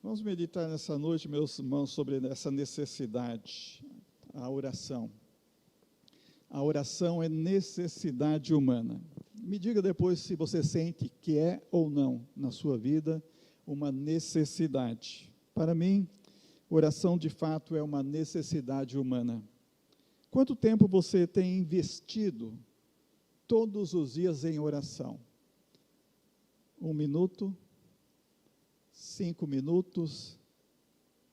Vamos meditar nessa noite, meus irmãos, sobre essa necessidade, a oração. A oração é necessidade humana. Me diga depois se você sente que é ou não, na sua vida, uma necessidade. Para mim, oração de fato é uma necessidade humana. Quanto tempo você tem investido todos os dias em oração? 1 minuto? 5 minutos,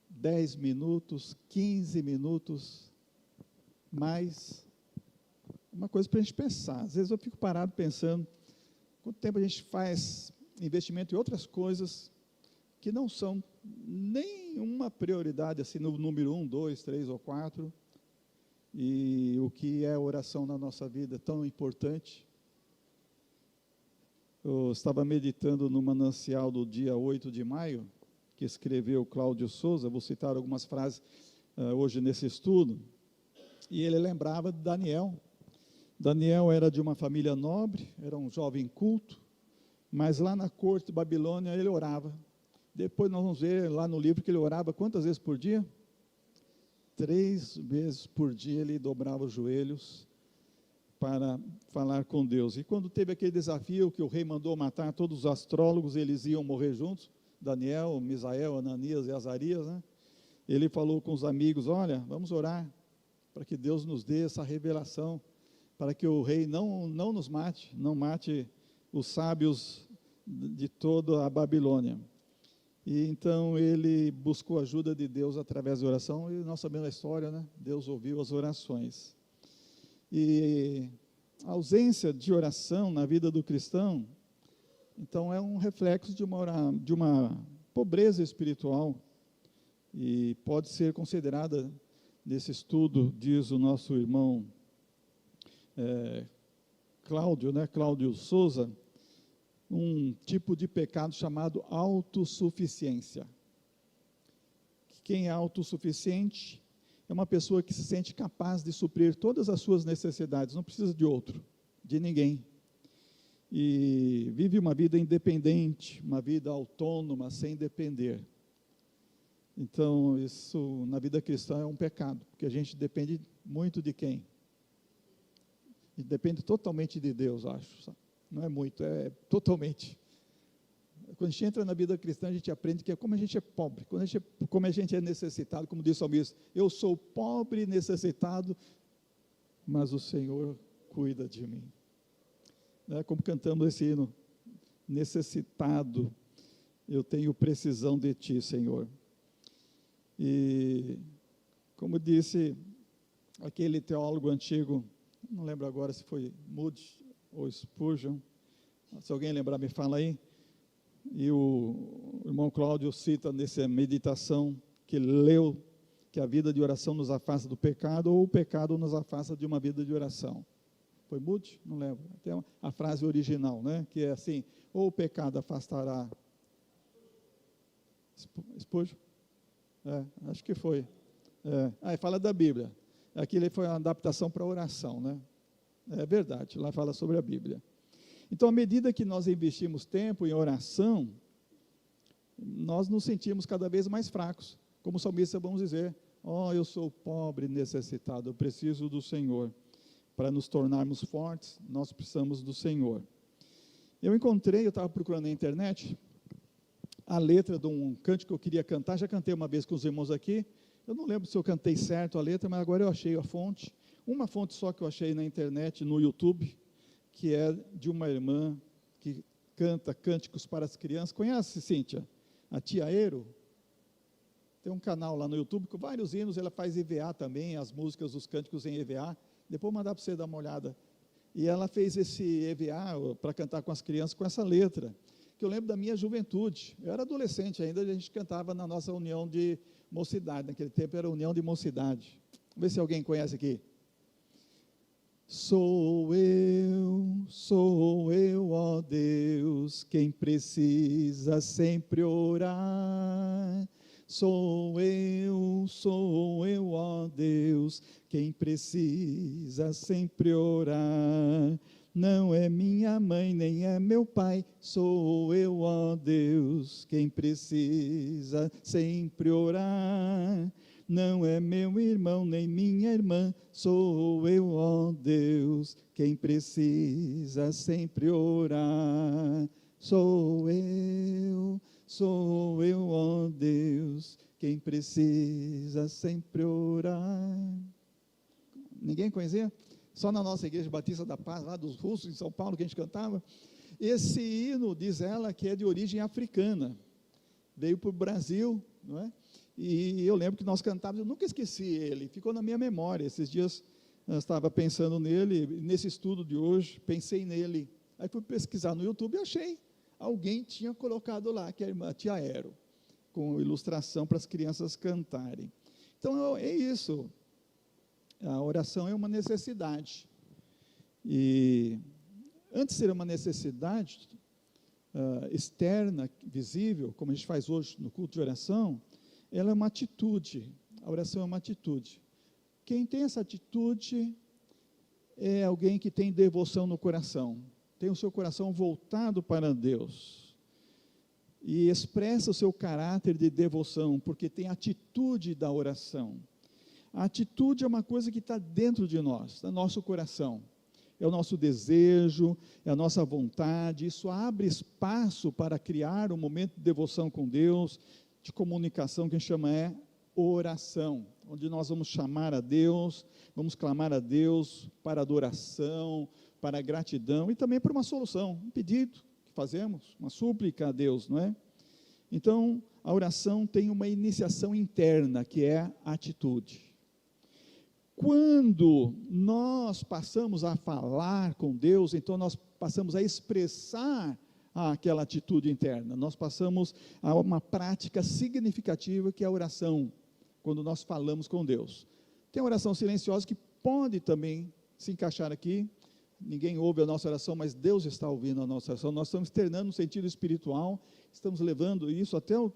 10 minutos, 15 minutos, mais uma coisa para a gente pensar. Às vezes eu fico parado pensando, quanto tempo a gente faz investimento em outras coisas que não são nenhuma prioridade, assim, no número 1, 2, 3 ou 4, e o que é oração na nossa vida tão importante. Eu estava meditando no manancial do dia 8 de maio, que escreveu Cláudio Souza, vou citar algumas frases hoje nesse estudo, e ele lembrava de Daniel. Daniel era de uma família nobre, era um jovem culto, mas lá na corte de Babilônia ele orava. Depois nós vamos ver lá no livro que ele orava quantas vezes por dia? 3 vezes por dia ele dobrava os joelhos para falar com Deus. E quando teve aquele desafio que o rei mandou matar todos os astrólogos, eles iam morrer juntos, Daniel, Misael, Ananias e Azarias, né? Ele falou com os amigos, olha, vamos orar para que Deus nos dê essa revelação, para que o rei não nos mate, não mate os sábios de toda a Babilônia. E então ele buscou a ajuda de Deus através da oração, e nós sabemos a história, né? Deus ouviu as orações. E a ausência de oração na vida do cristão, então é um reflexo de uma pobreza espiritual, e pode ser considerada, nesse estudo, diz o nosso irmão Cláudio Souza, um tipo de pecado chamado autossuficiência. Quem é autossuficiente é uma pessoa que se sente capaz de suprir todas as suas necessidades, não precisa de outro, de ninguém. E vive uma vida independente, uma vida autônoma, sem depender. Então, isso na vida cristã é um pecado, porque a gente depende muito de quem? E depende totalmente de Deus, acho. Sabe? Não é muito, é totalmente. Quando a gente entra na vida cristã, a gente aprende que como a gente é pobre, como a gente é necessitado, como disse o salmista, eu sou pobre e necessitado, mas o Senhor cuida de mim. Como cantamos esse hino, necessitado, eu tenho precisão de Ti, Senhor. E, como disse aquele teólogo antigo, não lembro agora se foi Moody ou Spurgeon, se alguém lembrar me fala aí, e o irmão Cláudio cita nessa meditação que leu que a vida de oração nos afasta do pecado, ou o pecado nos afasta de uma vida de oração. Foi Moody? Não lembro. Tem a frase original, né? Que é assim, ou o pecado afastará... Spurgeon? Acho que foi. Aí fala da Bíblia. Aquilo foi uma adaptação para a oração, né? É verdade, lá fala sobre a Bíblia. Então, à medida que nós investimos tempo em oração, nós nos sentimos cada vez mais fracos. Como salmista, vamos dizer, eu sou pobre e necessitado, eu preciso do Senhor. Para nos tornarmos fortes, nós precisamos do Senhor. Eu estava procurando na internet, a letra de um cântico que eu queria cantar, já cantei uma vez com os irmãos aqui, eu não lembro se eu cantei certo a letra, mas agora eu achei a fonte, uma fonte só que eu achei na internet, no YouTube, que é de uma irmã que canta cânticos para as crianças. Conhece, Cíntia? A tia Eiro? Tem um canal lá no YouTube com vários hinos, ela faz EVA também, as músicas, os cânticos em EVA, depois vou mandar para você dar uma olhada. E ela fez esse EVA para cantar com as crianças com essa letra, que eu lembro da minha juventude. Eu era adolescente ainda, a gente cantava na nossa união de mocidade, naquele tempo era união de mocidade. Vamos ver se alguém conhece aqui. Sou eu, ó Deus, quem precisa sempre orar. Sou eu, ó Deus, quem precisa sempre orar. Não é minha mãe, nem é meu pai, sou eu, ó Deus, quem precisa sempre orar. Não é meu irmão, nem minha irmã, sou eu, ó Deus, quem precisa sempre orar. Sou eu, ó Deus, quem precisa sempre orar. Ninguém conhecia? Só na nossa Igreja Batista da Paz, lá dos russos, em São Paulo, que a gente cantava. Esse hino, diz ela, que é de origem africana, veio para o Brasil, não é? E eu lembro que nós cantávamos, eu nunca esqueci ele, ficou na minha memória. Esses dias eu estava pensando nele, nesse estudo de hoje, pensei nele. Aí fui pesquisar no YouTube e achei, alguém tinha colocado lá, que é a irmã Tia Aero, com ilustração para as crianças cantarem. Então é isso. A oração é uma necessidade, e antes de ser uma necessidade externa, visível, como a gente faz hoje no culto de oração, ela é uma atitude, a oração é uma atitude. Quem tem essa atitude é alguém que tem devoção no coração, tem o seu coração voltado para Deus, e expressa o seu caráter de devoção, porque tem a atitude da oração. A atitude é uma coisa que está dentro de nós, no nosso coração. É o nosso desejo, é a nossa vontade. Isso abre espaço para criar um momento de devoção com Deus, de comunicação, que a gente chama oração, onde nós vamos chamar a Deus, vamos clamar a Deus para adoração, para gratidão e também para uma solução, um pedido que fazemos, uma súplica a Deus, não é? Então, a oração tem uma iniciação interna, que é a atitude. Quando nós passamos a falar com Deus, então nós passamos a expressar aquela atitude interna, nós passamos a uma prática significativa, que é a oração, quando nós falamos com Deus. Tem a oração silenciosa, que pode também se encaixar aqui, ninguém ouve a nossa oração, mas Deus está ouvindo a nossa oração, nós estamos externando no sentido espiritual, estamos levando isso até o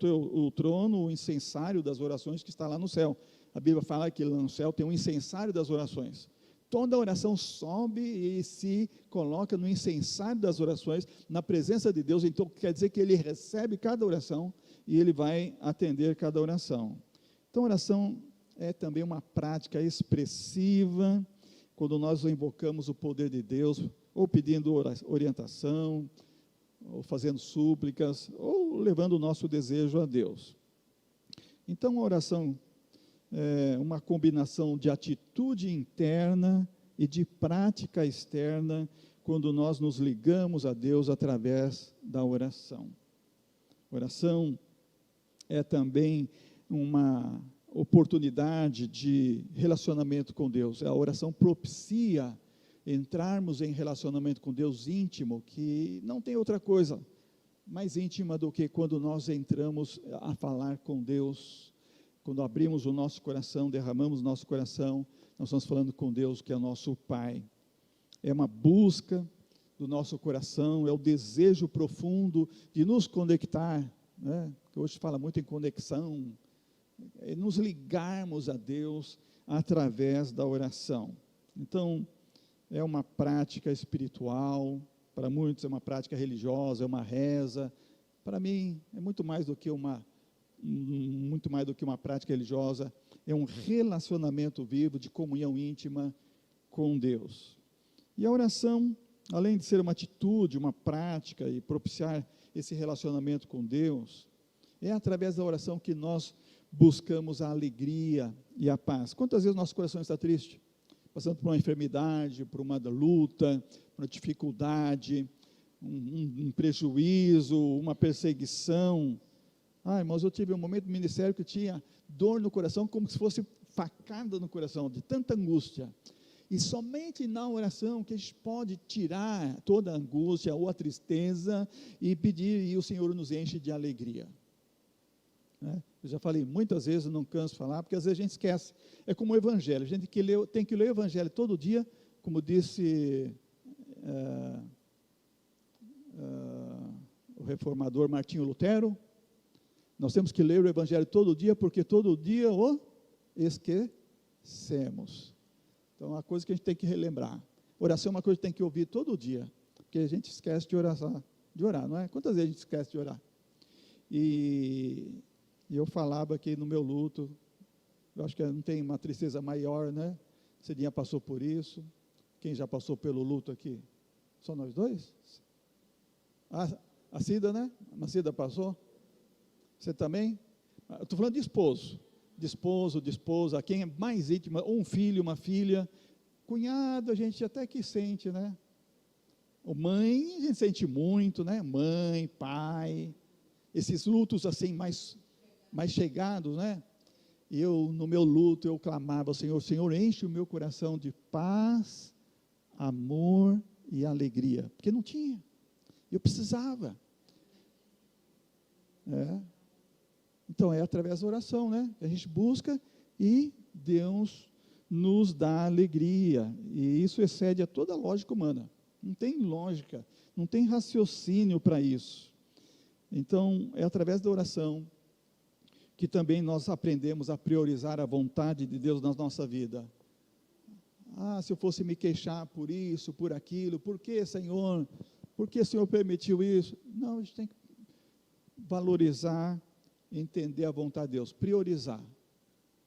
trono, o incensário das orações que está lá no céu. A Bíblia fala que lá no céu tem um incensário das orações. Toda oração sobe e se coloca no incensário das orações, na presença de Deus. Então quer dizer que Ele recebe cada oração e Ele vai atender cada oração. Então a oração é também uma prática expressiva, quando nós invocamos o poder de Deus, ou pedindo orientação, ou fazendo súplicas, ou levando o nosso desejo a Deus. Então a oração é uma combinação de atitude interna e de prática externa, quando nós nos ligamos a Deus através da oração. Oração é também uma oportunidade de relacionamento com Deus. A oração propicia entrarmos em relacionamento com Deus íntimo, que não tem outra coisa mais íntima do que quando nós entramos a falar com Deus. Quando abrimos o nosso coração, derramamos o nosso coração, nós estamos falando com Deus, que é nosso Pai. É uma busca do nosso coração, é o desejo profundo de nos conectar, né? Que hoje fala muito em conexão, é nos ligarmos a Deus através da oração. Então, é uma prática espiritual, para muitos é uma prática religiosa, é uma reza. Para mim, é muito mais do que uma prática religiosa, é um relacionamento vivo de comunhão íntima com Deus. E a oração, além de ser uma atitude, uma prática e propiciar esse relacionamento com Deus, é através da oração que nós buscamos a alegria e a paz. Quantas vezes nosso coração está triste? Passando por uma enfermidade, por uma luta, por uma dificuldade, um prejuízo, uma perseguição. Irmãos, eu tive um momento no ministério que tinha dor no coração, como se fosse facada no coração, de tanta angústia. E somente na oração que a gente pode tirar toda a angústia ou a tristeza e pedir, e o Senhor nos enche de alegria. Eu já falei muitas vezes, eu não canso de falar, porque às vezes a gente esquece. É como o Evangelho, a gente tem que ler o Evangelho todo dia, como disse o reformador Martinho Lutero. Nós temos que ler o Evangelho todo dia, porque todo dia o esquecemos. Então, é uma coisa que a gente tem que relembrar. Oração é uma coisa que tem que ouvir todo dia, porque a gente esquece de orar, não é? Quantas vezes a gente esquece de orar? E eu falava aqui no meu luto, eu acho que não tem uma tristeza maior, né? Cidinha passou por isso. Quem já passou pelo luto aqui? Só nós dois? A Cida, né? A Cida passou? Você também? Estou falando de esposo, de esposa, quem é mais íntima, um filho, uma filha, cunhado, a gente até que sente, né? O mãe, a gente sente muito, né? Mãe, pai, esses lutos assim mais chegados, né? E eu, no meu luto, eu clamava ao Senhor, Senhor, enche o meu coração de paz, amor e alegria, porque não tinha, eu precisava. Então, é através da oração, né? A gente busca e Deus nos dá alegria, e isso excede a toda a lógica humana, não tem lógica, não tem raciocínio para isso. Então, é através da oração que também nós aprendemos a priorizar a vontade de Deus na nossa vida. Se eu fosse me queixar por isso, por aquilo, por que, Senhor? Por que o Senhor permitiu isso? Não, a gente tem que valorizar, entender a vontade de Deus, priorizar.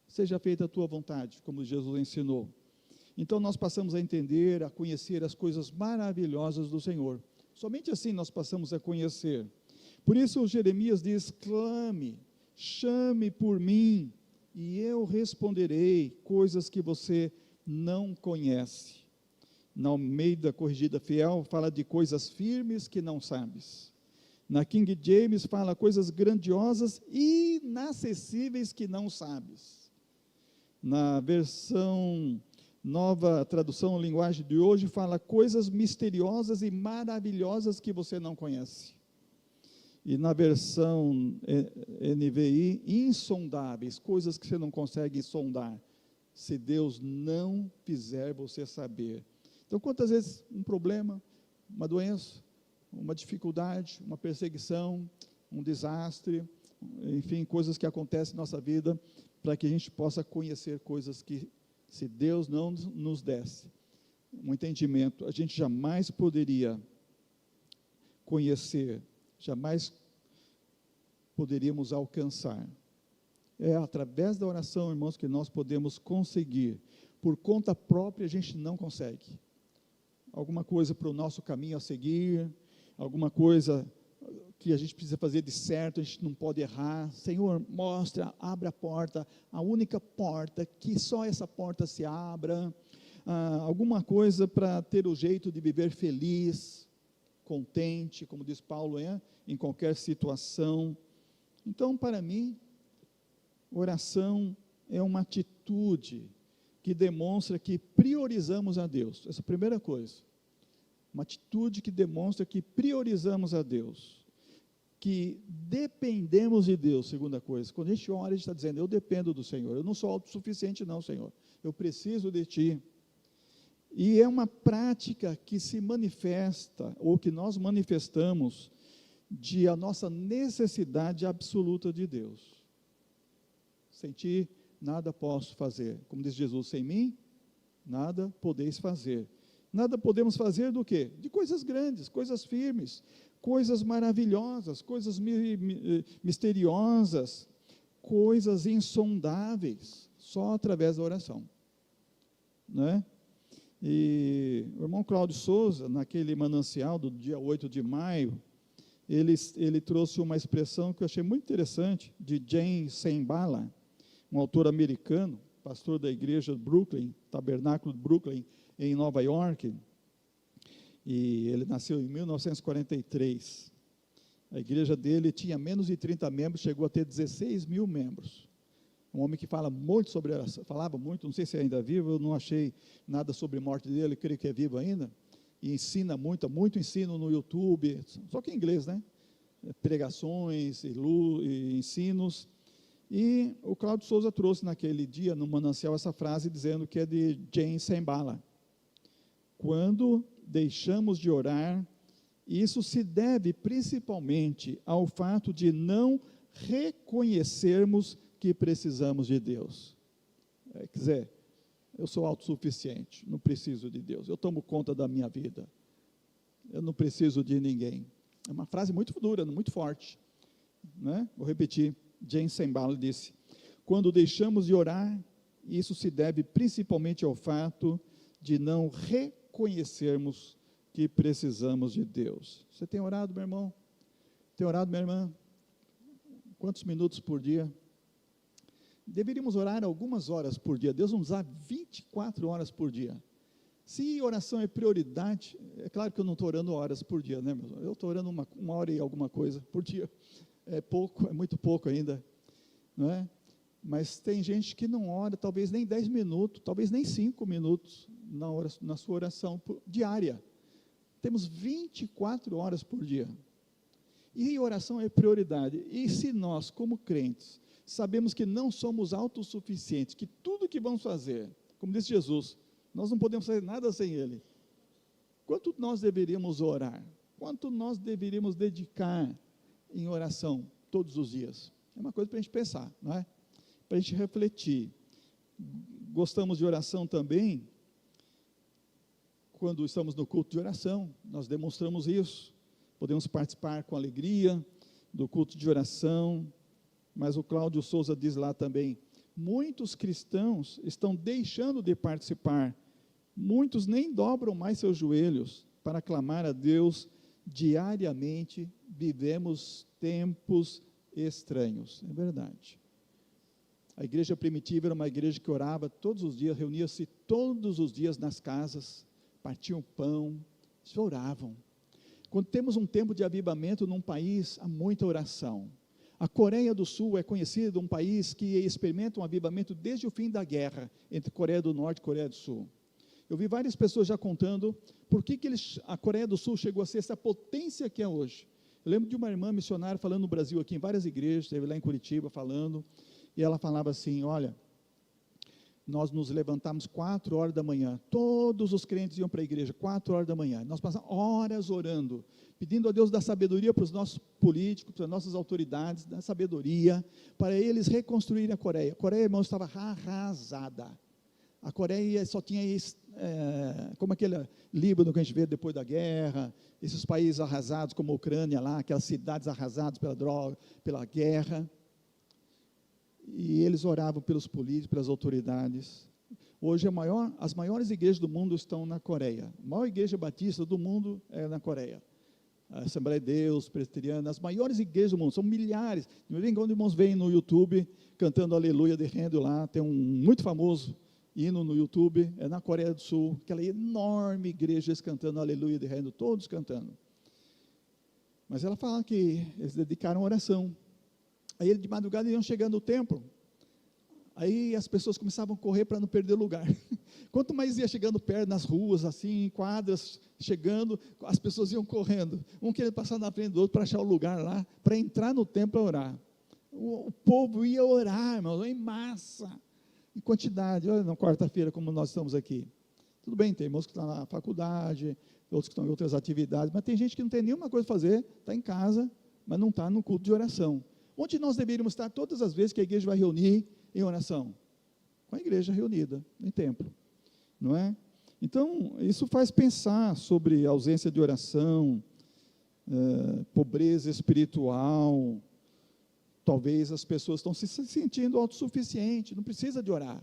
Seja feita a tua vontade, como Jesus ensinou. Então, nós passamos a entender, a conhecer as coisas maravilhosas do Senhor. Somente assim nós passamos a conhecer. Por isso, Jeremias diz, clame, chame por mim, e eu responderei coisas que você não conhece. Na Almeida Corrigida Fiel, fala de coisas firmes que não sabes. Na King James, fala coisas grandiosas e inacessíveis que não sabes. Na versão Nova Tradução Linguagem de hoje, fala coisas misteriosas e maravilhosas que você não conhece. E na versão NVI, insondáveis, coisas que você não consegue sondar, se Deus não fizer você saber. Então, quantas vezes um problema, uma doença, uma dificuldade, uma perseguição, um desastre, enfim, coisas que acontecem na nossa vida, para que a gente possa conhecer coisas que, se Deus não nos desse um entendimento, a gente jamais poderia conhecer, jamais poderíamos alcançar. É através da oração, irmãos, que nós podemos conseguir. Por conta própria, a gente não consegue. Alguma coisa para o nosso caminho a seguir, alguma coisa que a gente precisa fazer de certo, a gente não pode errar. Senhor, mostra, abre a porta, a única porta, que só essa porta se abra. Alguma coisa para ter o jeito de viver feliz, contente, como diz Paulo, em qualquer situação. Então, para mim, oração é uma atitude que demonstra que priorizamos a Deus. Essa é a primeira coisa. Uma atitude que demonstra que priorizamos a Deus, que dependemos de Deus, segunda coisa. Quando a gente ora, a gente está dizendo, eu dependo do Senhor, eu não sou autossuficiente não, Senhor, eu preciso de Ti. E é uma prática que se manifesta, ou que nós manifestamos, de a nossa necessidade absoluta de Deus. Sem Ti, nada posso fazer. Como diz Jesus, sem mim, nada podeis fazer. Nada podemos fazer do quê? De coisas grandes, coisas firmes, coisas maravilhosas, coisas misteriosas, coisas insondáveis, só através da oração. Né? E o irmão Cláudio Souza, naquele manancial do dia 8 de maio, ele trouxe uma expressão que eu achei muito interessante, de James Sembala, um autor americano, pastor da igreja de Brooklyn, Tabernáculo de Brooklyn, em Nova York, e ele nasceu em 1943. A igreja dele tinha menos de 30 membros, chegou a ter 16 mil membros. Um homem que fala muito sobre oração, falava muito, não sei se é ainda vivo, eu não achei nada sobre a morte dele, creio que é vivo ainda, e ensina muito ensino no YouTube, só que em inglês, né? Pregações e ensinos. E o Cláudio Souza trouxe naquele dia, no manancial, essa frase dizendo que é de James Sembala. Quando deixamos de orar, isso se deve principalmente ao fato de não reconhecermos que precisamos de Deus. Quer dizer, eu sou autossuficiente, não preciso de Deus, eu tomo conta da minha vida, eu não preciso de ninguém. É uma frase muito dura, muito forte, né? Vou repetir. James Sembal disse: quando deixamos de orar, isso se deve principalmente ao fato de não reconhecermos que precisamos de Deus. Você tem orado, meu irmão? Tem orado, minha irmã? Quantos minutos por dia? Deveríamos orar algumas horas por dia. Deus nos dá 24 horas por dia. Se oração é prioridade, é claro que eu não estou orando horas por dia, né, meu irmão? Eu estou orando uma hora e alguma coisa por dia. É pouco, é muito pouco ainda, não é? Mas tem gente que não ora, talvez nem 10 minutos, talvez nem 5 minutos na sua oração diária. Temos 24 horas por dia. E oração é prioridade. E se nós, como crentes, sabemos que não somos autossuficientes, que tudo que vamos fazer, como disse Jesus, nós não podemos fazer nada sem Ele. Quanto nós deveríamos orar? Quanto nós deveríamos dedicar em oração todos os dias? É uma coisa para a gente pensar, não é? Para a gente refletir. Gostamos de oração também, quando estamos no culto de oração, nós demonstramos isso. Podemos participar com alegria do culto de oração, mas o Cláudio Souza diz lá também, muitos cristãos estão deixando de participar, muitos nem dobram mais seus joelhos para clamar a Deus diariamente. Vivemos tempos estranhos, é verdade. A igreja primitiva era uma igreja que orava todos os dias, reunia-se todos os dias nas casas, partiam pão, oravam. Quando temos um tempo de avivamento num país, há muita oração. A Coreia do Sul é conhecida um país que experimenta um avivamento desde o fim da guerra entre Coreia do Norte e Coreia do Sul. Eu vi várias pessoas já contando por que a Coreia do Sul chegou a ser essa potência que é hoje. Eu lembro de uma irmã missionária falando no Brasil aqui, em várias igrejas, esteve lá em Curitiba falando, e ela falava assim, olha, nós nos levantamos 4 horas da manhã, todos os crentes iam para a igreja, 4 horas da manhã, nós passamos horas orando, pedindo a Deus dar sabedoria para os nossos políticos, para as nossas autoridades, dar sabedoria, para eles reconstruírem a Coreia. A Coreia, irmãos, estava arrasada. A Coreia só tinha, como aquele Líbano que a gente vê depois da guerra, esses países arrasados como a Ucrânia lá, aquelas cidades arrasadas pela droga, pela guerra. E eles oravam pelos políticos, pelas autoridades. Hoje as maiores igrejas do mundo estão na Coreia. A maior igreja batista do mundo é na Coreia. A Assembleia de Deus, Presbiteriana, as maiores igrejas do mundo, são milhares. De vez em quando irmãos vêm no YouTube cantando Aleluia de Rendo lá, tem um muito famoso hino no YouTube, é na Coreia do Sul, aquela enorme igreja, eles cantando Aleluia de Rendo, todos cantando. Mas ela fala que eles dedicaram a oração. Aí de madrugada iam chegando no templo, aí as pessoas começavam a correr para não perder lugar. Quanto mais ia chegando perto, nas ruas, assim, em quadras, chegando, as pessoas iam correndo, um querendo passar na frente do outro para achar o lugar lá, para entrar no templo a orar. O povo ia orar, irmãos, em massa, em quantidade. Olha, na quarta-feira, como nós estamos aqui. Tudo bem, tem irmãos que estão na faculdade, outros que estão em outras atividades, mas tem gente que não tem nenhuma coisa a fazer, está em casa, mas não está no culto de oração. Onde nós deveríamos estar todas as vezes que a igreja vai reunir em oração? Com a igreja reunida, em templo, não é? Então, isso faz pensar sobre a ausência de oração, pobreza espiritual. Talvez as pessoas estão se sentindo autossuficientes, não precisa de orar,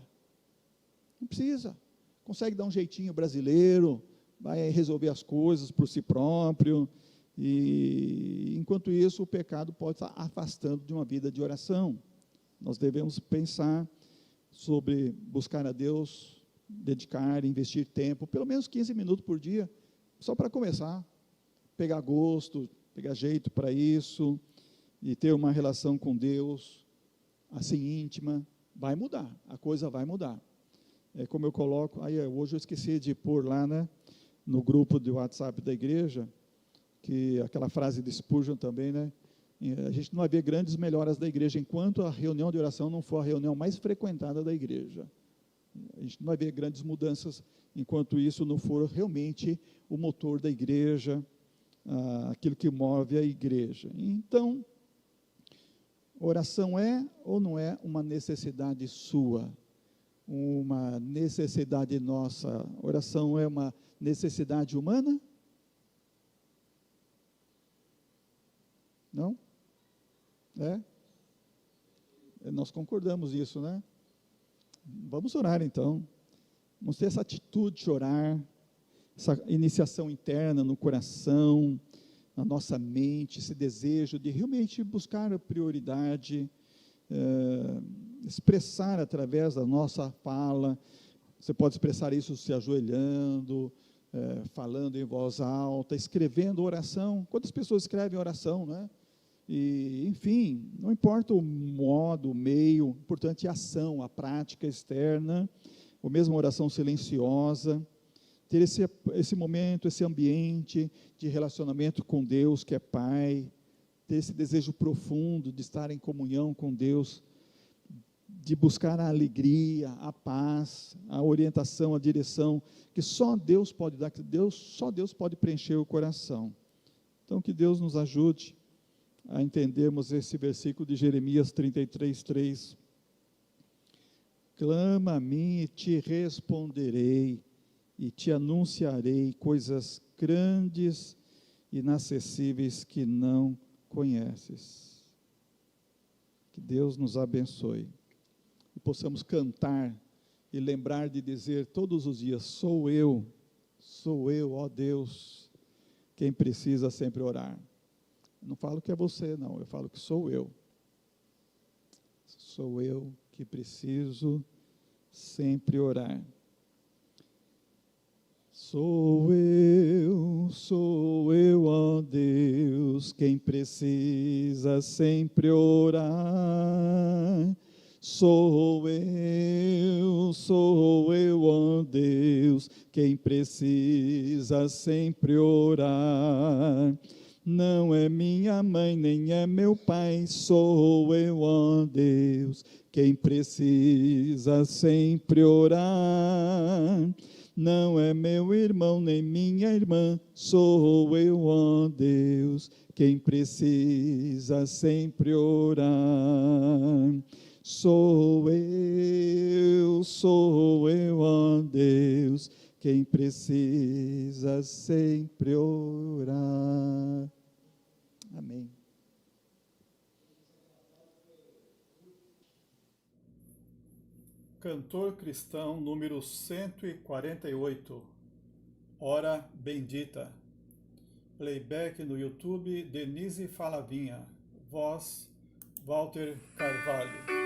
não precisa, consegue dar um jeitinho brasileiro, vai resolver as coisas por si próprio, e enquanto isso o pecado pode estar afastando de uma vida de oração. Nós devemos pensar sobre buscar a Deus, dedicar, investir tempo, pelo menos 15 minutos por dia, só para começar, pegar gosto, pegar jeito para isso, e ter uma relação com Deus, assim íntima, vai mudar, a coisa vai mudar. É como eu coloco, hoje eu esqueci de pôr lá, né, no grupo do WhatsApp da igreja, que aquela frase de Spurgeon também, né, a gente não vai ver grandes melhoras da igreja enquanto a reunião de oração não for a reunião mais frequentada da igreja. A gente não vai ver grandes mudanças enquanto isso não for realmente o motor da igreja, aquilo que move a igreja. Então, oração é ou não é uma necessidade sua? uma necessidade nossa? Oração é uma necessidade humana? Não? É? Nós concordamos nisso, né? Vamos orar então. Vamos ter essa atitude de orar, essa iniciação interna no coração, na nossa mente, esse desejo de realmente buscar a prioridade, expressar através da nossa fala. Você pode expressar isso se ajoelhando, falando em voz alta, escrevendo oração. Quantas pessoas escrevem oração, né? E, enfim, não importa o modo, o meio, o importante é a ação, a prática externa, ou mesmo a oração silenciosa, ter esse momento, esse ambiente de relacionamento com Deus, que é Pai, ter esse desejo profundo de estar em comunhão com Deus, de buscar a alegria, a paz, a orientação, a direção, que só Deus pode dar, que só Deus pode preencher o coração. Então, que Deus nos ajude a entendermos esse versículo de Jeremias 33:3. Clama a mim e te responderei, e te anunciarei coisas grandes e inacessíveis que não conheces. Que Deus nos abençoe e possamos cantar e lembrar de dizer todos os dias: sou eu, ó Deus, quem precisa sempre orar. Não falo que é você, não, eu falo que sou eu. Sou eu que preciso sempre orar. Sou eu, ó Deus, quem precisa sempre orar. Sou eu, ó Deus, quem precisa sempre orar. Não é minha mãe, nem é meu pai, sou eu, ó Deus, quem precisa sempre orar. Não é meu irmão, nem minha irmã, sou eu, ó Deus, quem precisa sempre orar. Sou eu, ó Deus, quem precisa sempre orar. Amém. Cantor cristão número 148, Hora Bendita. Playback no YouTube, Denise Falavinha. Voz, Walter Carvalho.